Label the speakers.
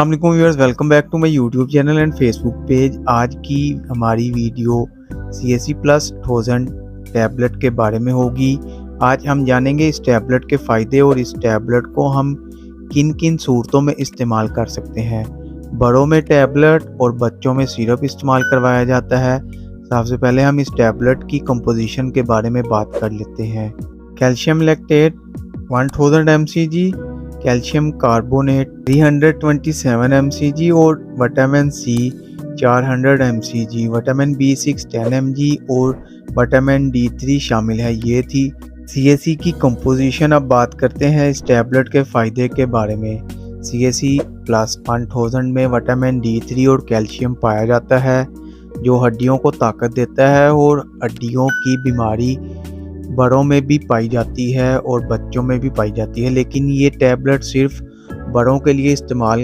Speaker 1: अस्सलामुअलैकुम viewers, welcome back to my YouTube channel and Facebook page. आज की हमारी वीडियो CSE प्लस 1000 टैबलेट के बारे में होगी। आज हम जानेंगे इस टैबलेट के फ़ायदे और इस टैबलेट को हम किन किन सूरतों में इस्तेमाल कर सकते हैं। बड़ों में टैबलेट और बच्चों में सिरप इस्तेमाल करवाया जाता है। सबसे पहले हम इस टैबलेट की कंपोजिशन के बारे में बात कर लेते हैं। Calcium lactate 1000 mcg, calcium carbonate 327 mcg और vitamin C 400 mcg, vitamin B6 10 mg और विटामिन D3 शामिल है। ये थी CSE की कंपोजिशन। अब बात करते हैं इस टैबलेट के फ़ायदे के बारे में। CSE प्लस 1000 में विटामिन D3 और कैल्शियम पाया जाता है जो हड्डियों को ताकत देता है और हड्डियों की बीमारी बड़ों में भी पाई जाती है और बच्चों में भी पाई जाती है, लेकिन ये टैबलेट सिर्फ बड़ों के लिए इस्तेमाल